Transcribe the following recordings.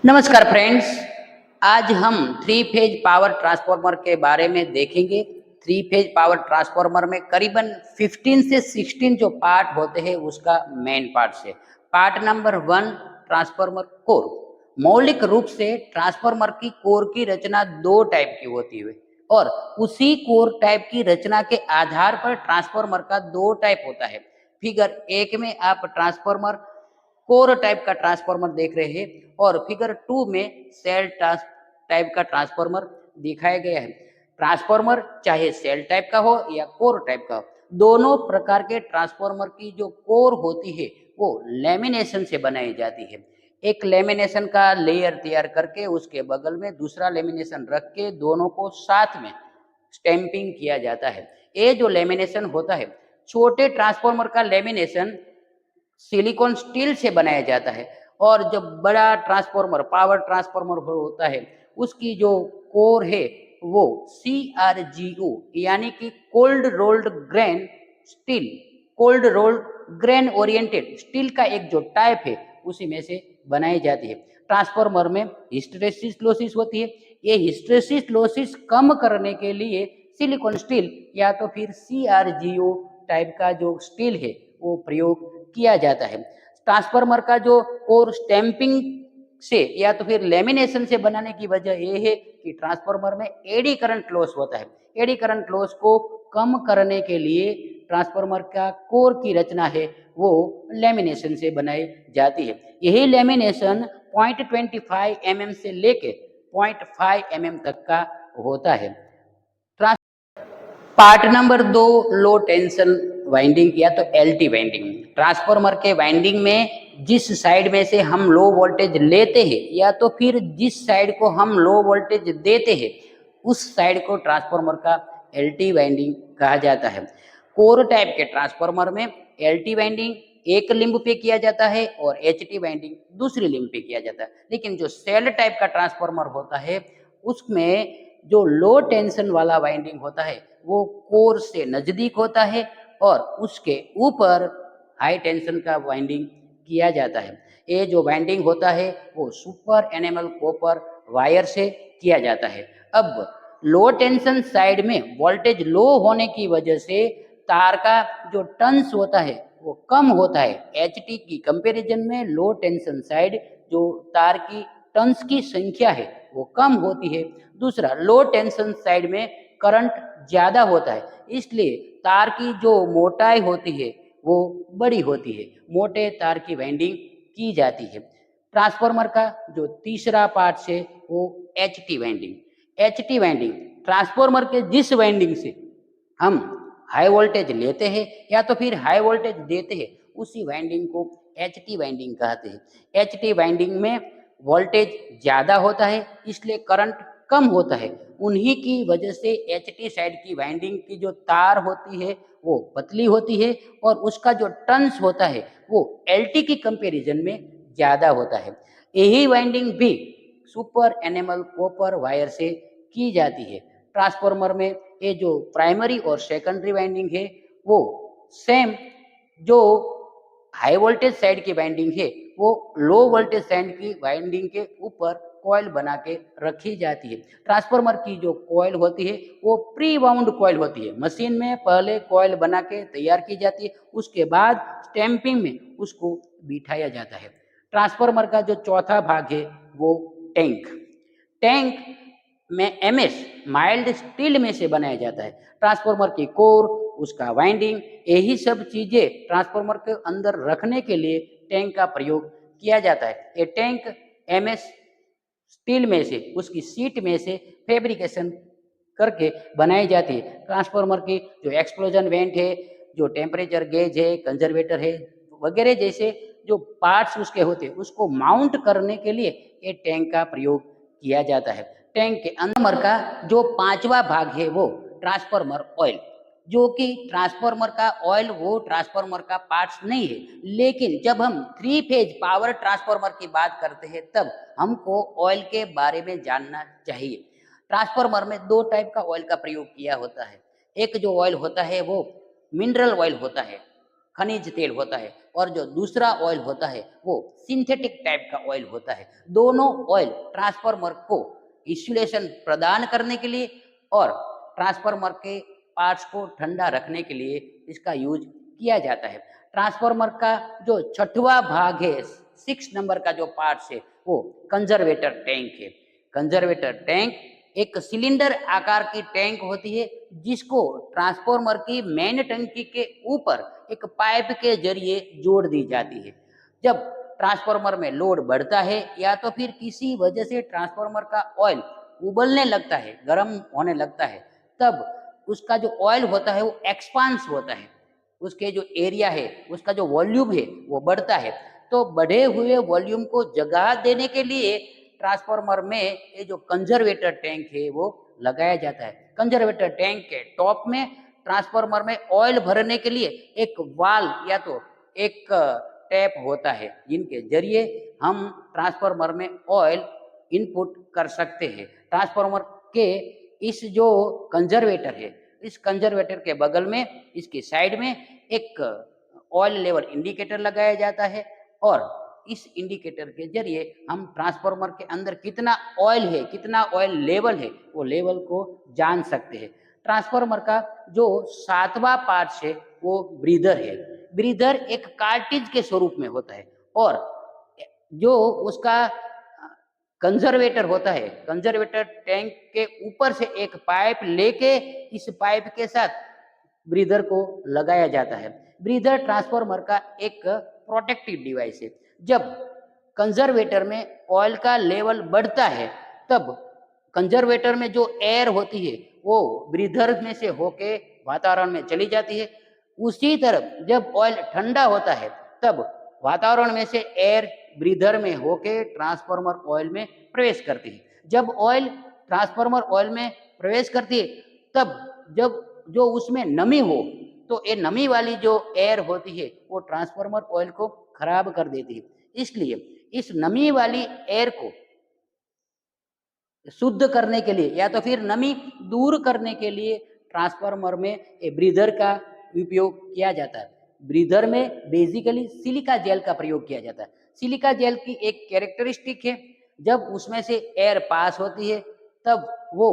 नमस्कार फ्रेंड्स। आज हम थ्री फेज पावर ट्रांसफार्मर के बारे में देखेंगे। थ्री फेज पावर ट्रांसफार्मर में करीबन 15 से 16 जो पार्ट होते हैं उसका मेन पार्ट से। Part number 1, transformer core. मौलिक रूप से ट्रांसफार्मर की कोर की रचना दो टाइप की होती है और उसी कोर टाइप की रचना के आधार पर ट्रांसफार्मर का दो टाइप होता है। फिगर 1 में आप ट्रांसफार्मर कोर टाइप का ट्रांसफार्मर देख रहे हैं और फिगर 2 में सेल टाइप का ट्रांसफार्मर दिखाया गया है। ट्रांसफार्मर चाहे सेल टाइप का हो या कोर टाइप का हो, दोनों प्रकार के ट्रांसफार्मर की जो कोर होती है वो लेमिनेशन से बनाई जाती है। एक लेमिनेशन का लेयर तैयार करके उसके बगल में दूसरा लेमिनेशन रख के दोनों को साथ में स्टैंपिंग किया जाता है। ये जो लेमिनेशन होता है, छोटे ट्रांसफार्मर का लेमिनेशन सिलिकॉन स्टील से बनाया जाता है और जब बड़ा ट्रांसफार्मर पावर ट्रांसफार्मर होता है उसकी जो कोर है वो CRGO यानी कि cold rolled grain steel, cold rolled grain oriented steel का एक जो टाइप है उसी में से बनाई जाती है। ट्रांसफार्मर में हिस्टैरिसीस लॉसेस होती है। ये हिस्टैरिसीस लॉसेस कम करने के लिए सिलिकॉन स्टील या तो फिर CRGO टाइप का जो स्टील है वो प्रयोग किया जाता है। ट्रांसफार्मर का जो कोर स्टैंपिंग से या तो फिर लेमिनेशन से बनाने की वजह यह है कि ट्रांसफार्मर में एडी करंट लॉस होता है। एडी करंट लॉस को कम करने के लिए ट्रांसफार्मर का कोर की रचना है वो लेमिनेशन से बनाई जाती है। यही लेमिनेशन 0.25 mm से लेके 0.5 mm तक का होता है। पार्ट नंबर 2, लो टेंशन वाइंडिंग या तो LT वाइंडिंग। ट्रांसफार्मर के वाइंडिंग में जिस साइड में से हम लो वोल्टेज लेते हैं या तो फिर जिस साइड को हम लो वोल्टेज देते हैं उस साइड को ट्रांसफार्मर का LT वाइंडिंग कहा जाता है। कोर टाइप के ट्रांसफार्मर में LT वाइंडिंग एक लिंब पे किया जाता है और HT वाइंडिंग दूसरी लिंब पे किया जाता है। लेकिन जो सेल टाइप का ट्रांसफार्मर होता है उसमें जो लो टेंशन वाला वाइंडिंग होता है वो कोर से नजदीक होता है और उसके ऊपर हाई टेंशन का वाइंडिंग किया जाता है। ये जो वाइंडिंग होता है वो सुपर एनेमल कॉपर वायर से किया जाता है। अब लो टेंशन साइड में वोल्टेज लो होने की वजह से तार का जो टर्न्स होता है वो कम होता है। HT की कंपैरिजन में लो टेंशन साइड जो तार की टर्न्स की संख्या है वो कम होती है। दूसरा, लो टेंशन साइड में करंट ज्यादा होता है, इसलिए तार की जो मोटाई होती है वो बड़ी होती है। मोटे तार की वाइंडिंग की जाती है। ट्रांसफार्मर का जो तीसरा पार्ट है वो HT winding. HT winding transformer के जिस वाइंडिंग से हम हाई वोल्टेज लेते हैं या तो फिर हाई वोल्टेज देते हैं उसी वाइंडिंग को HT वाइंडिंग कहते हैं। HT वाइंडिंग में वोल्टेज ज्यादा होता है इसलिए करंट कम होता है। उन्हीं की वजह से HT साइड की वाइंडिंग की जो तार होती है वो पतली होती है और उसका जो टर्न्स होता है वो LT की कंपैरिजन में ज्यादा होता है। यही वाइंडिंग भी सुपर एनेमल कॉपर वायर से की जाती है। ट्रांसफार्मर में ये जो प्राइमरी और सेकेंडरी वाइंडिंग है वो सेम जो हाई वोल्टेज साइड की वाइंडिंग है वो लो वोल्टेज साइड की वाइंडिंग के ऊपर कॉइल बना के रखी जाती है। ट्रांसफार्मर की जो कॉइल होती है वो प्री वाउंड कॉइल होती है। मशीन में पहले कॉइल बना के तैयार की जाती है, उसके बाद स्टैंपिंग में उसको बिठाया जाता है। ट्रांसफार्मर का जो चौथा भाग है वो टैंक। टैंक में MS माइल्ड स्टील में से बनाया जाता है। ट्रांसफार्मर की कोर, उसका वाइंडिंग, यही सब चीजें ट्रांसफार्मर के अंदर रखने के लिए टैंक का प्रयोग किया जाता है। ये टैंक MS स्टील में से, उसकी सीट में से फैब्रिकेशन करके बनाई जाती है। ट्रांसफार्मर की जो एक्सप्लोजन वेंट है, जो टेम्परेचर गेज है, कंजर्वेटर है वगैरह जैसे जो पार्ट्स उसके होते हैं उसको माउंट करने के लिए ये टैंक का प्रयोग किया जाता है। टैंक के अंदर का जो पांचवा भाग है वो ट्रांसफार्मर ऑयल, जो कि ट्रांसफार्मर का ऑयल वो ट्रांसफार्मर का पार्ट्स नहीं है। लेकिन जब हम थ्री फेज पावर ट्रांसफार्मर की बात करते हैं तब हमको ऑयल के बारे में जानना चाहिए। ट्रांसफार्मर में दो टाइप का ऑयल का प्रयोग किया होता है। एक जो ऑयल होता है वो मिनरल ऑयल होता है खनिज तेल होता है और जो दूसरा ऑयल होता है वो सिंथेटिक टाइप का ऑयल होता है। दोनों ऑयल ट्रांसफार्मर को इंसुलेशन प्रदान करने के लिए और ट्रांसफार्मर के पार्ट्स को ठंडा रखने के लिए इसका यूज किया जाता है। ट्रांसफार्मर का जो छठवां भाग है, 6 नंबर का जो पार्ट्स है वो कंजर्वेटर टैंक है। कंजर्वेटर टैंक एक सिलेंडर आकार की टैंक होती है जिसको ट्रांसफार्मर की मेन टंकी के ऊपर एक पाइप के जरिए जोड़ दी जाती है। जब ट्रांसफार्मर में लोड बढ़ता है या तो फिर किसी वजह से ट्रांसफार्मर का ऑयल उबलने लगता है, गर्म होने लगता है, तब उसका जो ऑयल होता है वो एक्सपांस होता है, उसके जो एरिया है, उसका जो वॉल्यूम है वो बढ़ता है। तो बढ़े हुए वॉल्यूम को जगह देने के लिए ट्रांसफार्मर में ये जो कंजर्वेटर टैंक है वो लगाया जाता है। कंजर्वेटर टैंक के टॉप में ट्रांसफार्मर में ऑयल भरने के लिए एक वाल्व या तो एक टैप होता है जिनके जरिए हम ट्रांसफार्मर में ऑयल इनपुट कर सकते हैं। ट्रांसफार्मर के इस जो कंजर्वेटर है, इस कंजर्वेटर के बगल में इसकी साइड में एक ऑयल लेवल इंडिकेटर लगाया जाता है और इस इंडिकेटर के जरिए हम ट्रांसफार्मर के अंदर कितना ऑयल है, कितना ऑयल लेवल है, वो लेवल को जान सकते हैं। ट्रांसफार्मर का जो 7वां पार्ट है वो ब्रीदर है। ब्रीदर एक कार्टिज के स्वरूप में होता है और जो उसका कंजर्वेटर होता है, कंजर्वेटर टैंक के ऊपर से एक पाइप लेके इस पाइप के साथ ब्रीदर को लगाया जाता है। ब्रीदर ट्रांसफार्मर का एक प्रोटेक्टिव डिवाइस है। जब कंजर्वेटर में ऑयल का लेवल बढ़ता है तब कंजर्वेटर में जो एयर होती है वो ब्रीदर में से होके वातावरण में चली जाती है। उसी तरह जब ऑयल ठंडा होता है तब वातावरण में से एयर ब्रीदर में होके ट्रांसफार्मर ऑयल में प्रवेश करती है। जब ऑयल ट्रांसफार्मर ऑयल में प्रवेश करती है तब जब जो उसमें नमी हो तो ये नमी वाली जो एयर होती है वो ट्रांसफार्मर ऑयल को खराब कर देती है। इसलिए इस नमी वाली एयर को शुद्ध करने के लिए या तो फिर नमी दूर करने के लिए ट्रांसफार्मर में ब्रीदर का उपयोग किया जाता है। ब्रीदर में बेसिकली सिलिका जेल का प्रयोग किया जाता है। सिलिका जेल की एक कैरेक्टरिस्टिक है, जब उसमें से एयर पास होती है तब वो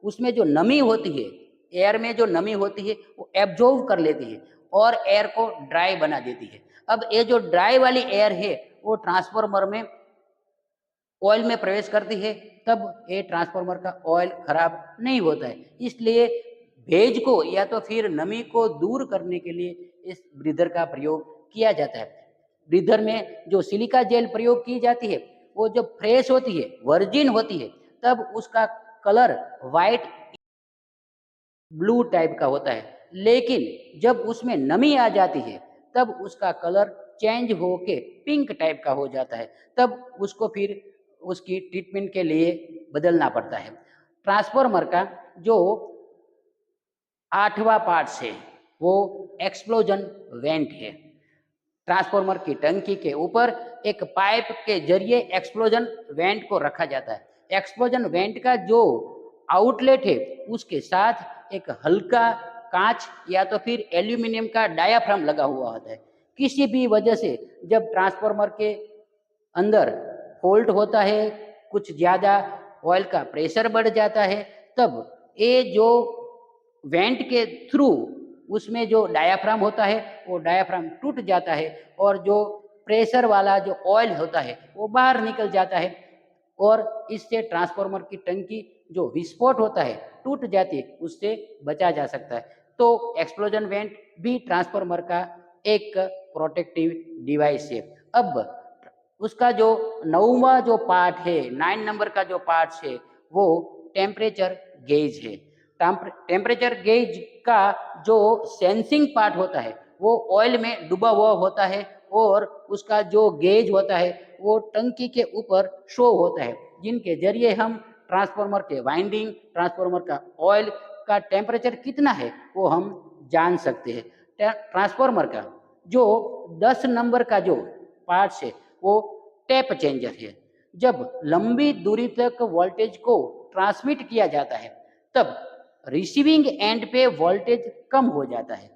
उसमें जो नमी होती है, एयर में जो नमी होती है वो एब्जॉर्ब कर लेती है और एयर को ड्राई बना देती है। अब ये जो ड्राई वाली एयर है वो ट्रांसफार्मर में ऑयल में प्रवेश करती है तब ये ट्रांसफार्मर का ऑयल खराब नहीं होता है। इसलिए भेज को या तो फिर नमी को दूर करने के लिए इस ब्रीदर का प्रयोग किया जाता है। ब्रीदर में जो सिलिका जेल प्रयोग की जाती है वो जब फ्रेश होती है, वर्जिन होती है, तब उसका कलर वाइट ब्लू टाइप का होता है। लेकिन जब उसमें नमी आ जाती है तब उसका कलर चेंज होके पिंक टाइप का हो जाता है। तब उसको फिर उसकी ट्रीटमेंट के लिए बदलना पड़ता है। ट्रांसफार्मर का जो 8वां पार्ट है वो एक्सप्लोजन वेंट है। ट्रांसफार्मर की टंकी के ऊपर एक पाइप के जरिए एक्सप्लोजन वेंट को रखा जाता है। एक्सप्लोजन वेंट का जो आउटलेट है उसके साथ एक हल्का कांच या तो फिर एल्यूमिनियम का डायाफ्राम लगा हुआ होता है। किसी भी वजह से जब ट्रांसफार्मर के अंदर फॉल्ट होता है, कुछ ज़्यादा ऑयल का प्रेशर बढ़ जाता है, तब ये जो वेंट के थ्रू उसमें जो डायाफ्राम होता है वो डायाफ्राम टूट जाता है और जो प्रेशर वाला जो ऑयल होता है वो बाहर निकल जाता है और इससे ट्रांसफार्मर की टंकी जो विस्फोट होता है, टूट जाती है, उससे बचा जा सकता है। तो एक्सप्लोजन वेंट भी ट्रांसफार्मर का एक प्रोटेक्टिव डिवाइस है। अब उसका जो 9वां जो पार्ट है, 9 नंबर का जो पार्ट है वो टेम्परेचर गेज है। टेम्परेचर गेज का जो सेंसिंग पार्ट होता है वो ऑयल में डूबा हुआ होता है और उसका जो गेज होता है वो टंकी के ऊपर शो होता है, जिनके जरिए हम ट्रांसफार्मर के वाइंडिंग, ट्रांसफार्मर का ऑयल का टेम्परेचर कितना है वो हम जान सकते हैं। ट्रांसफार्मर का जो 10 नंबर का जो पार्ट है वो टैप चेंजर है। जब लंबी दूरी तक वोल्टेज को ट्रांसमिट किया जाता है तब रिसीविंग एंड पे वोल्टेज कम हो जाता है।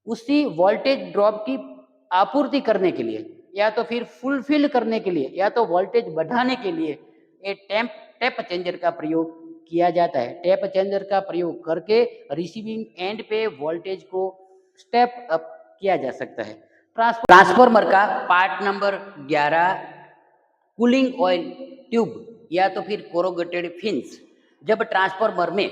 उसी वोल्टेज ड्रॉप की आपूर्ति करने के लिए या तो फिर फुलफिल करने के लिए या तो वोल्टेज बढ़ाने के लिए ये टैप चेंजर का प्रयोग किया जाता है। टैप चेंजर का प्रयोग करके रिसीविंग एंड पे वोल्टेज को स्टेप अप किया जा सकता है। ट्रांसफार्मर का part number 11 cooling oil tube या तो फिर कोरोगेटेड फिन्स। जब ट्रांसफार्मर में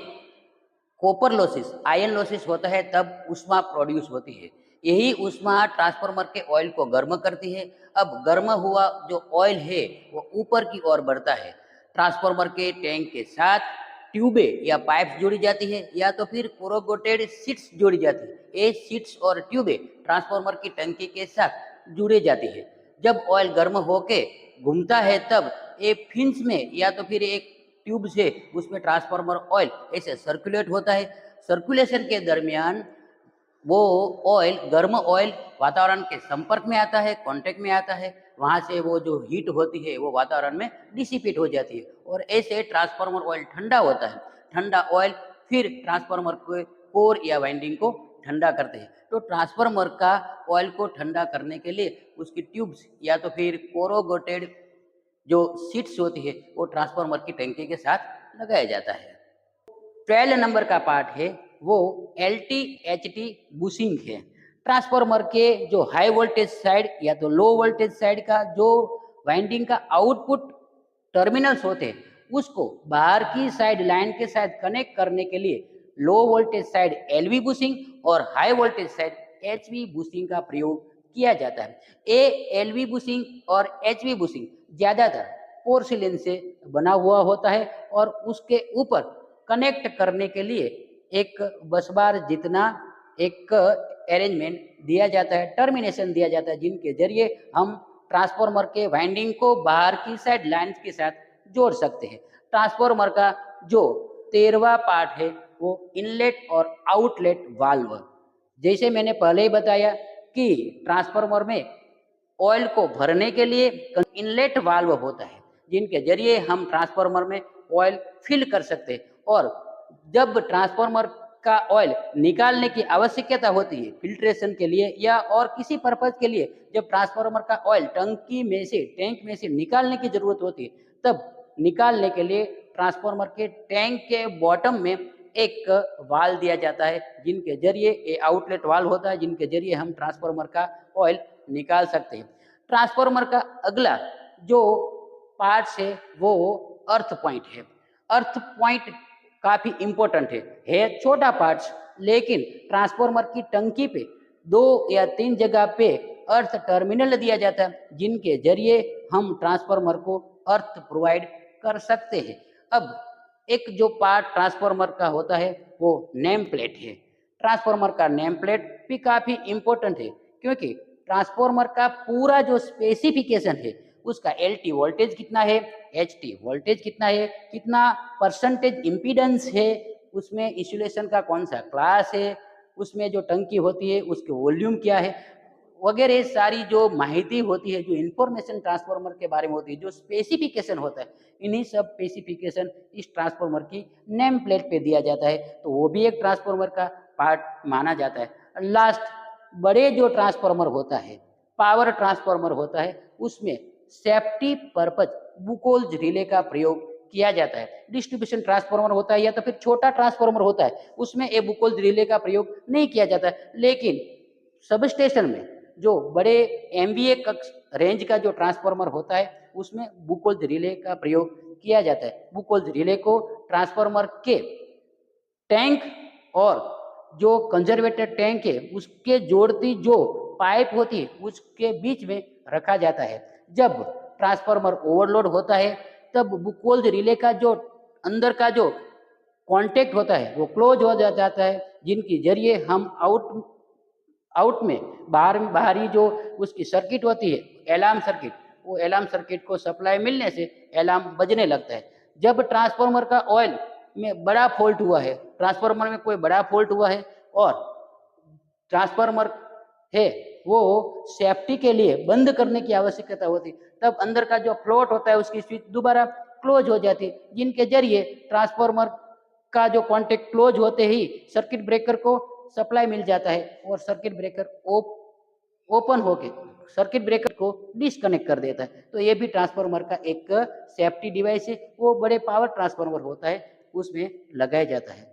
कॉपर लॉसेस आयरन लॉसेस होता है तब ऊष्मा प्रोड्यूस होती है। यही ऊष्मा ट्रांसफार्मर के ऑयल को गर्म करती है। अब गर्म हुआ जो ऑयल है वो ऊपर की ओर बढ़ता है। ट्रांसफार्मर के टैंक के साथ ट्यूबे या पाइप्स जोड़ी जाती है या तो फिर कोरोगेटेड शीट्स जोड़ी जाती है। ये शीट्स और ट्यूबे ट्रांसफार्मर की टंकी के साथ जुड़े जाती है। जब ऑयल गर्म होके घूमता है तब ये फिन्स में या तो फिर एक ट्यूब से उसमें ट्रांसफार्मर ऑयल ऐसे सर्कुलेट होता है। सर्कुलेशन के दरमियान वो ऑयल गर्म ऑयल वातावरण के संपर्क में आता है, कांटेक्ट में आता है। वहाँ से वो जो हीट होती है वो वातावरण में डिसिपेट हो जाती है और ऐसे ट्रांसफार्मर ऑयल ठंडा होता है। ठंडा ऑयल फिर ट्रांसफार्मर के कोर या वाइंडिंग को ठंडा करते हैं। तो ट्रांसफार्मर का ऑयल को ठंडा करने के लिए उसकी ट्यूब्स या तो फिर कोरोगेटेड जो सीट्स होती है वो ट्रांसफार्मर की टंकी के साथ लगाया जाता है। 12 नंबर का पार्ट है वो LT-HT बुशिंग है। ट्रांसफार्मर के जो हाई वोल्टेज साइड या तो लो वोल्टेज साइड का जो वाइंडिंग का आउटपुट टर्मिनल्स होते हैं उसको बाहर की साइड लाइन के साथ कनेक्ट करने के लिए low voltage side LV bushing और high voltage side HV bushing का प्रयोग किया जाता है। ये LV बुशिंग और HV बुशिंग ज्यादातर पोर्सिलेन से बना हुआ होता है और उसके ऊपर कनेक्ट करने के लिए एक बस बार जितना एक अरेंजमेंट दिया जाता है, टर्मिनेशन दिया जाता है, जिनके जरिए हम ट्रांसफार्मर के वाइंडिंग को बाहर की साइड लाइन्स के साथ जोड़ सकते हैं। ट्रांसफार्मर का जो 13वां पार्ट है वो इनलेट और आउटलेट वाल्व। जैसे मैंने पहले ही बताया कि ट्रांसफार्मर में ऑयल को भरने के लिए इनलेट वाल्व होता है जिनके जरिए हम ट्रांसफार्मर में ऑयल फिल कर सकते हैं और जब ट्रांसफार्मर का ऑयल निकालने की आवश्यकता होती है फिल्ट्रेशन के लिए या और किसी पर्पज के लिए, जब ट्रांसफार्मर का ऑयल टैंक में से निकालने की जरूरत होती है तब निकालने के लिए ट्रांसफार्मर के टैंक के बॉटम में एक वाल्व दिया जाता है जिनके जरिए ये आउटलेट वाल्व होता है जिनके जरिए हम ट्रांसफार्मर का ऑयल निकाल सकते हैं। ट्रांसफार्मर का अगला जो पार्ट है वो अर्थ पॉइंट है। अर्थ पॉइंट काफी इंपॉर्टेंट है छोटा पार्ट्स, लेकिन ट्रांसफार्मर की टंकी पे 2 या 3 जगह पे अर्थ टर्मिनल दिया जाता है जिनके जरिए हम ट्रांसफार्मर को अर्थ प्रोवाइड कर सकते हैं। अब एक जो पार्ट ट्रांसफार्मर का होता है वो नेम प्लेट है। ट्रांसफार्मर का नेम प्लेट भी काफी इंपॉर्टेंट है क्योंकि ट्रांसफार्मर का पूरा जो स्पेसिफिकेशन है उसका LT वोल्टेज कितना है, HT वोल्टेज कितना है, कितना परसेंटेज इम्पीडेंस है, उसमें इंसुलेशन का कौन सा क्लास है, उसमें जो टंकी होती है उसके वॉल्यूम क्या है, वगैरह सारी जो माहिती होती है, जो इंफॉर्मेशन ट्रांसफार्मर के बारे में होती है, जो स्पेसिफिकेशन होता है, इन्हीं सब स्पेसिफिकेशन इस ट्रांसफार्मर की नेम प्लेट पे दिया जाता है। तो वो भी एक ट्रांसफार्मर का पार्ट माना जाता है। लास्ट बड़े जो ट्रांसफार्मर होता है, पावर ट्रांसफार्मर होता है, उसमें सेफ्टी पर्पज बुकोल्ज रिले का प्रयोग किया जाता है। डिस्ट्रीब्यूशन ट्रांसफार्मर होता है या तो फिर छोटा ट्रांसफार्मर होता है उसमें ये बुकोल्ज रिले का प्रयोग नहीं किया जाता है, लेकिन सब स्टेशन में जो बड़े MVA कक्ष रेंज का जो ट्रांसफार्मर होता है उसमें बुकोल्ज रिले का प्रयोग किया जाता है। बुकोल्ज रिले को ट्रांसफार्मर के टैंक और जो कंजर्वेटर टैंक है उसके जोड़ती जो पाइप होती है उसके बीच में रखा जाता है। जब ट्रांसफार्मर ओवरलोड होता है तब बुकोल्ज रिले का जो अंदर का जो कांटेक्ट होता है वो क्लोज हो जाता है जिनके जरिए हम आउट में बाहरी जो उसकी सर्किट होती है अलार्म सर्किट, वो अलार्म सर्किट को सप्लाई मिलने से अलार्म बजने लगता है। जब ट्रांसफार्मर का ऑयल में बड़ा फॉल्ट हुआ है, ट्रांसफार्मर में कोई बड़ा फॉल्ट हुआ है और ट्रांसफार्मर है वो सेफ्टी के लिए बंद करने की आवश्यकता होती, तब अंदर का जो फ्लोट होता है उसकी स्विच दोबारा क्लोज हो जाती है जिनके जरिए ट्रांसफार्मर का जो कॉन्टेक्ट क्लोज होते ही सर्किट ब्रेकर को सप्लाई मिल जाता है और सर्किट ब्रेकर ओपन होके सर्किट ब्रेकर को डिस्कनेक्ट कर देता है। तो ये भी ट्रांसफार्मर का एक सेफ्टी डिवाइस है, वो बड़े पावर ट्रांसफार्मर होता है उसमें लगाया जाता है।